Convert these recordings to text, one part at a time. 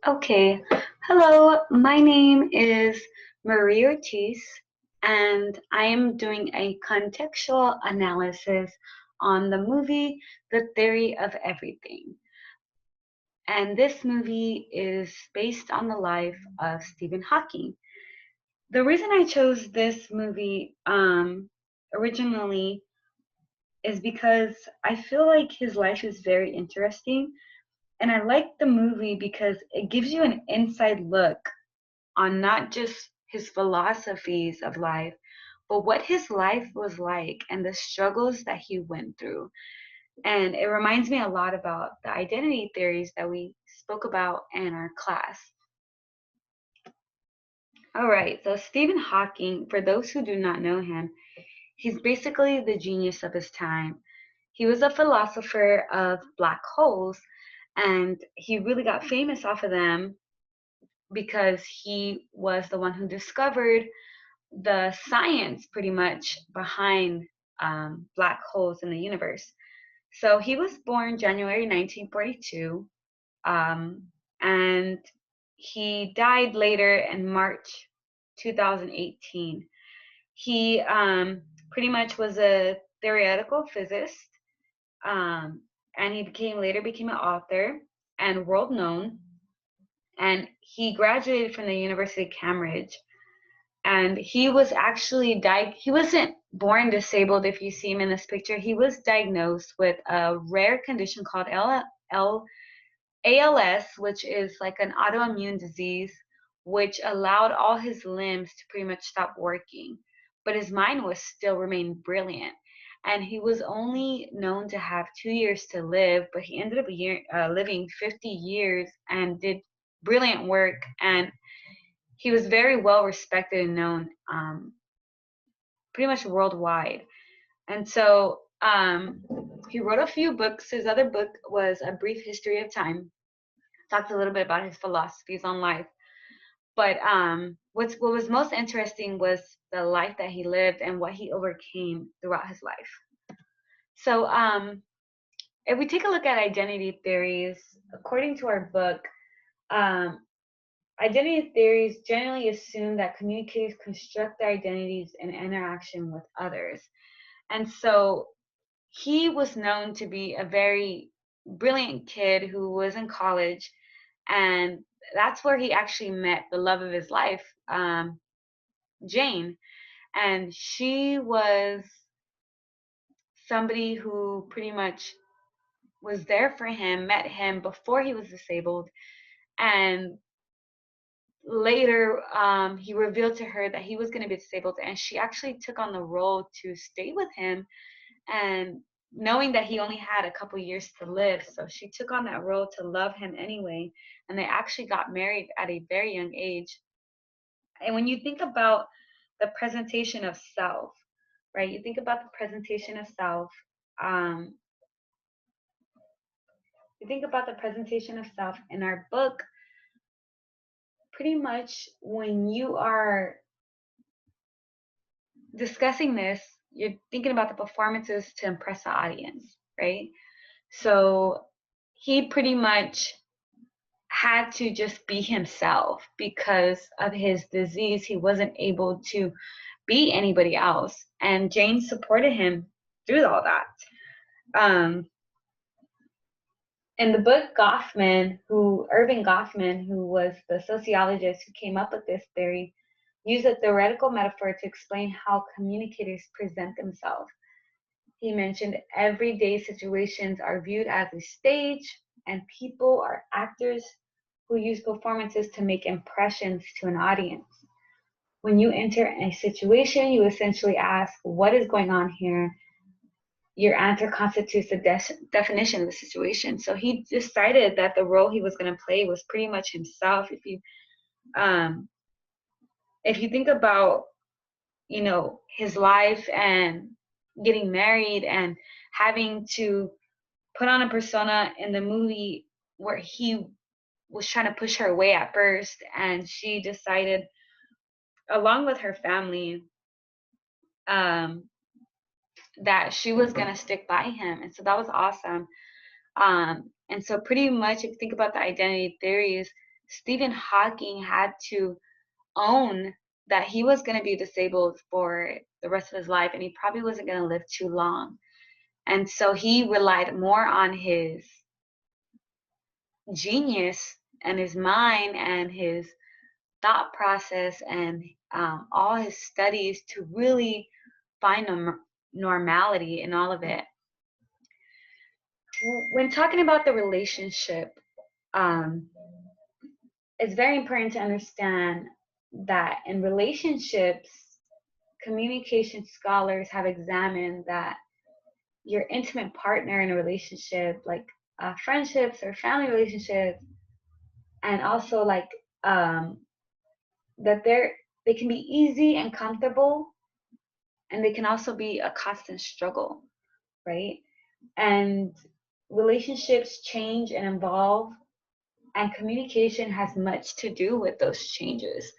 Okay, hello, my name is Marie Ortiz, and I am doing a contextual analysis on the movie The Theory of Everything. And this movie is based on the life of Stephen Hawking. The reason I chose this movie originally is because I feel like his life is very interesting, and I like the movie because it gives you an inside look on not just his philosophies of life, but what his life was like and the struggles that he went through. And it reminds me a lot about the identity theories that we spoke about in our class. All right, so Stephen Hawking, for those who do not know him, he's basically the genius of his time. He was a philosopher of black holes, and he really got famous off of them because he was the one who discovered the science pretty much behind black holes in the universe. So he was born January 1942, um, and he died later in March 2018. He pretty much was a theoretical physicist, um, and he later became an author and world known. And he graduated from the University of Cambridge, and he was actually he wasn't born disabled. If you see him in this picture, he was diagnosed with a rare condition called ALS, which is like an autoimmune disease, which allowed all his limbs to pretty much stop working, but his mind was still remained brilliant. And he was only known to have 2 years to live, but he ended up living 50 years and did brilliant work. And he was very well respected and known, pretty much worldwide. And so he wrote a few books. His other book was A Brief History of Time. Talked a little bit about his philosophies on life. But what was most interesting was the life that he lived and what he overcame throughout his life. So if we take a look at identity theories, according to our book, um, identity theories generally assume that communicators construct their identities in interaction with others. And so he was known to be a very brilliant kid who was in college, and that's where he actually met the love of his life, Jane. And she was somebody who pretty much was there for him, met him before he was disabled, and later he revealed to her that he was going to be disabled, and she actually took on the role to stay with him, and knowing that he only had a couple years to live, so she took on that role to love him anyway, and they actually got married at a very young age. And when you think about the presentation of self, right, you think about the presentation of self, um, you think about the presentation of self in our book. Pretty much when you are discussing this, you're thinking about the performances to impress the audience, right? So he pretty much had to just be himself because of his disease. He wasn't able to be anybody else. And Jane supported him through all that. Um, in the book Irving Goffman, who was the sociologist who came up with this theory, used a theoretical metaphor to explain how communicators present themselves. He mentioned everyday situations are viewed as a stage, and people are actors who use performances to make impressions to an audience. When you enter a situation, you essentially ask, what is going on here? Your answer constitutes the definition of the situation. So he decided that the role he was going to play was pretty much himself. Um, if you think about, his life and getting married and having to put on a persona in the movie where he was trying to push her away at first, and she decided, along with her family, um, that she was going to stick by him. And so that was awesome. And so pretty much if you think about the identity theories, Stephen Hawking had to own that he was going to be disabled for the rest of his life and he probably wasn't going to live too long. And so he relied more on his genius and his mind and his thought process and all his studies to really find normality in all of it. When talking about the relationship, um, it's very important to understand that in relationships, communication scholars have examined that your intimate partner in a relationship, like friendships or family relationships, and also like that they can be easy and comfortable, and they can also be a constant struggle, right? And relationships change and evolve, and communication has much to do with those changes.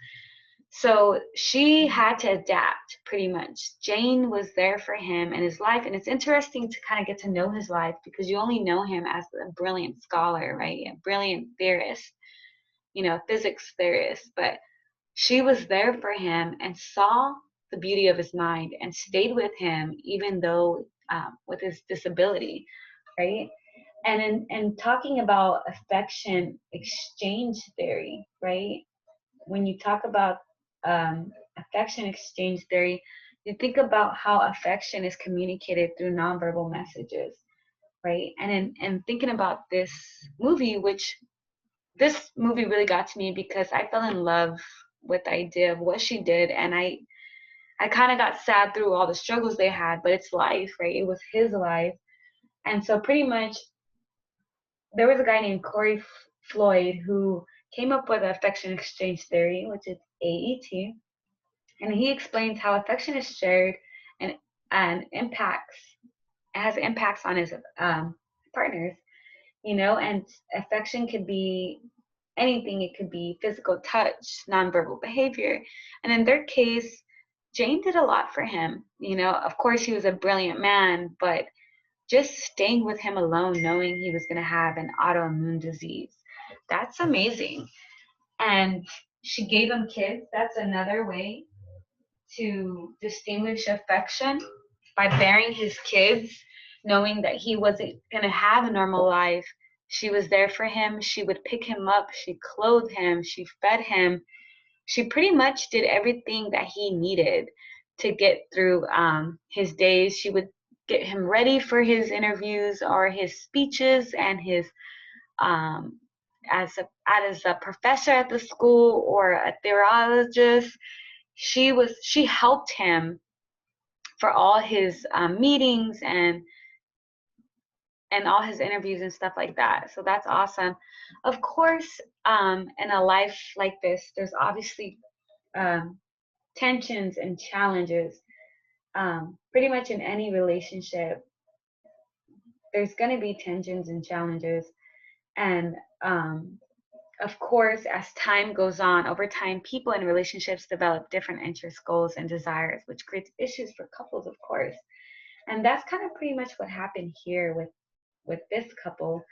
So she had to adapt pretty much. Jane was there for him in his life. And it's interesting to kind of get to know his life because you only know him as a brilliant scholar, right? A brilliant theorist, physics theorist. But she was there for him and saw the beauty of his mind and stayed with him, even though with his disability, right? And in talking about affection exchange theory, right? When you talk about affection exchange theory, you think about how affection is communicated through nonverbal messages, right? And thinking about this movie really got to me because I fell in love with the idea of what she did, and I kind of got sad through all the struggles they had, but it's life, right? It was his life, and so pretty much there was a guy named Corey Floyd who came up with affection exchange theory, which is AET, and he explains how affection is shared and and impacts has impacts on his partners, and affection could be anything. It could be physical touch, nonverbal behavior, and in their case, Jane did a lot for him. Of course, he was a brilliant man, but just staying with him alone, knowing he was going to have an autoimmune disease, that's amazing. And she gave him kids. That's another way to distinguish affection by bearing his kids, knowing that he wasn't going to have a normal life. She was there for him. She would pick him up. She clothed him. She fed him. She pretty much did everything that he needed to get through his days. She would get him ready for his interviews or his speeches and his um, as a professor at the school or a theologist. She helped him for all his meetings and all his interviews and stuff like that. So that's awesome. Of course, in a life like this, there's obviously um, tensions and challenges. Pretty much in any relationship, there's going to be tensions and challenges. And of course, as time goes on, over time, people in relationships develop different interests, goals, and desires, which creates issues for couples, of course. And that's kind of pretty much what happened here with this couple.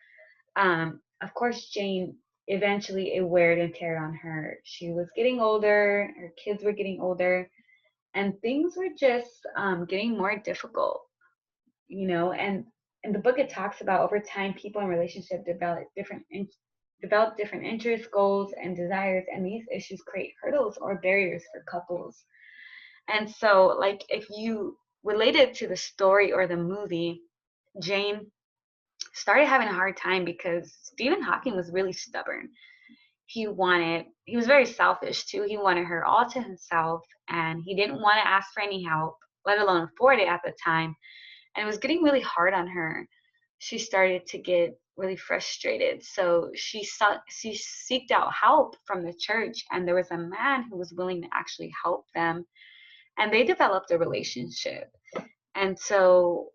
Of course, Jane eventually it weared and tear on her. She was getting older, her kids were getting older, and things were just getting more difficult, And in the book, it talks about over time, people in relationship develop different interests, goals, and desires, and these issues create hurdles or barriers for couples. And so, like, if you relate it to the story or the movie, Jane started having a hard time because Stephen Hawking was really stubborn. He was very selfish too. He wanted her all to himself, and he didn't want to ask for any help, let alone afford it at the time. And it was getting really hard on her. She started to get really frustrated. So she sought out help from the church, and there was a man who was willing to actually help them, and they developed a relationship. And so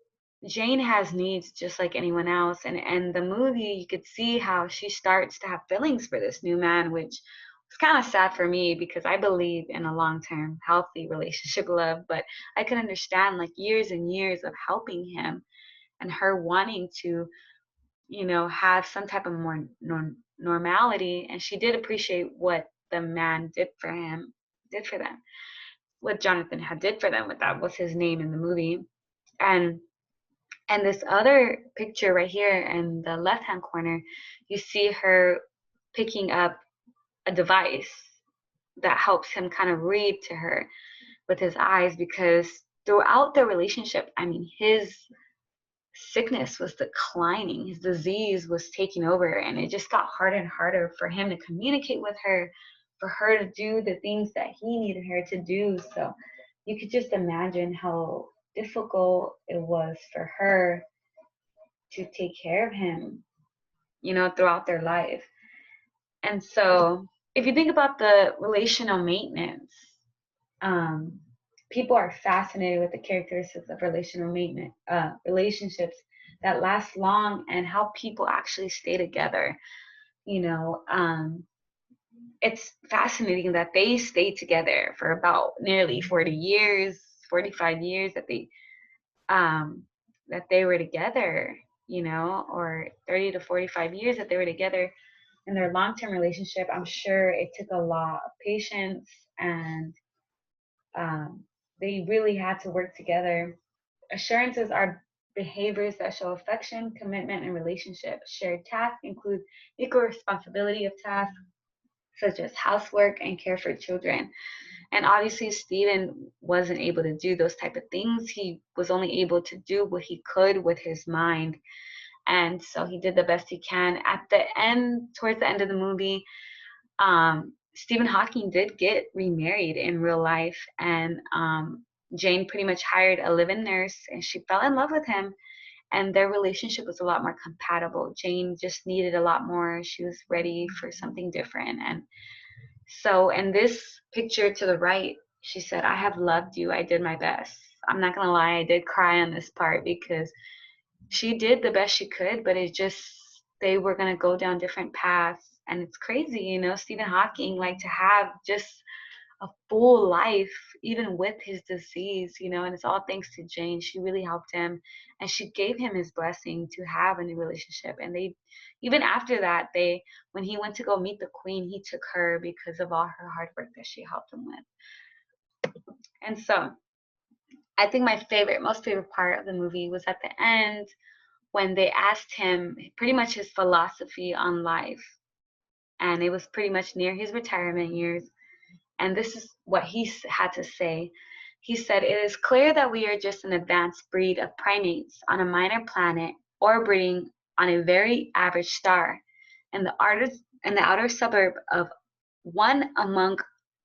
Jane has needs just like anyone else. And the movie, you could see how she starts to have feelings for this new man, which was kind of sad for me because I believe in a long-term healthy relationship love, but I could understand like years and years of helping him and her wanting to, have some type of more normality. And she did appreciate what the man did for them, what Jonathan had did for them. What that was his name in the movie. And this other picture right here in the left hand corner, you see her picking up a device that helps him kind of read to her with his eyes, because throughout their relationship, I mean, his sickness was declining, his disease was taking over, and it just got harder and harder for him to communicate with her, for her to do the things that he needed her to do. So you could just imagine how difficult it was for her to take care of him, throughout their life. And so if you think about the relational maintenance, um, people are fascinated with the characteristics of relational maintenance, relationships that last long, and how people actually stay together. You know, it's fascinating that they stayed together for about nearly 40 years, 45 years um, that they were together, or 30 to 45 years that they were together in their long-term relationship. I'm sure it took a lot of patience, and um, they really had to work together. Assurances are behaviors that show affection, commitment, and relationship. Shared tasks include equal responsibility of tasks such as housework and care for children. And obviously, Stephen wasn't able to do those type of things. He was only able to do what he could with his mind. And so he did the best he can. At the end, towards the end of the movie, Stephen Hawking did get remarried in real life, and Jane pretty much hired a live-in nurse, and she fell in love with him, and their relationship was a lot more compatible. Jane just needed a lot more. She was ready for something different. And so in this picture to the right, she said, "I have loved you. I did my best." I'm not going to lie, I did cry on this part, because she did the best she could, but it just, they were going to go down different paths. And it's crazy, Stephen Hawking, like, to have just a full life, even with his disease, and it's all thanks to Jane. She really helped him, and she gave him his blessing to have a new relationship. And they, even after that, when he went to go meet the queen, he took her because of all her hard work that she helped him with. And so I think my most favorite part of the movie was at the end, when they asked him pretty much his philosophy on life. And it was pretty much near his retirement years. And this is what he had to say. He said, "It is clear that we are just an advanced breed of primates on a minor planet orbiting on a very average star in the outer suburb of one among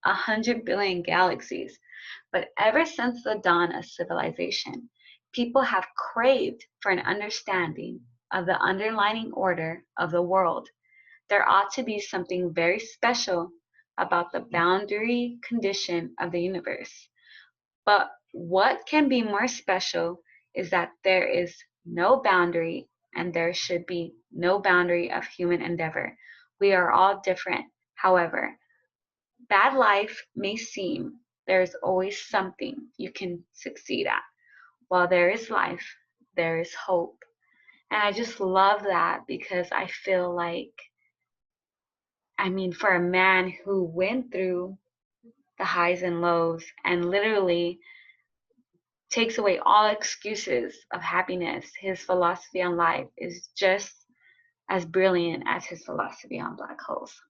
100 billion galaxies. But ever since the dawn of civilization, people have craved for an understanding of the underlying order of the world. There ought to be something very special about the boundary condition of the universe. But what can be more special is that there is no boundary, and there should be no boundary of human endeavor. We are all different. However bad life may seem, there is always something you can succeed at. While there is life, there is hope." And I just love that, because I feel like, I mean, for a man who went through the highs and lows and literally takes away all excuses of happiness, his philosophy on life is just as brilliant as his philosophy on black holes.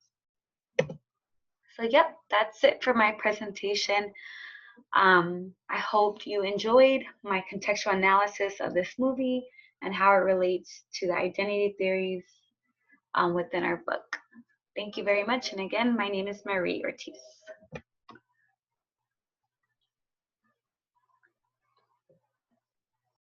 So, yep, that's it for my presentation. I hope you enjoyed my contextual analysis of this movie and how it relates to the identity theories within our book. Thank you very much. And again, my name is Marie Ortiz.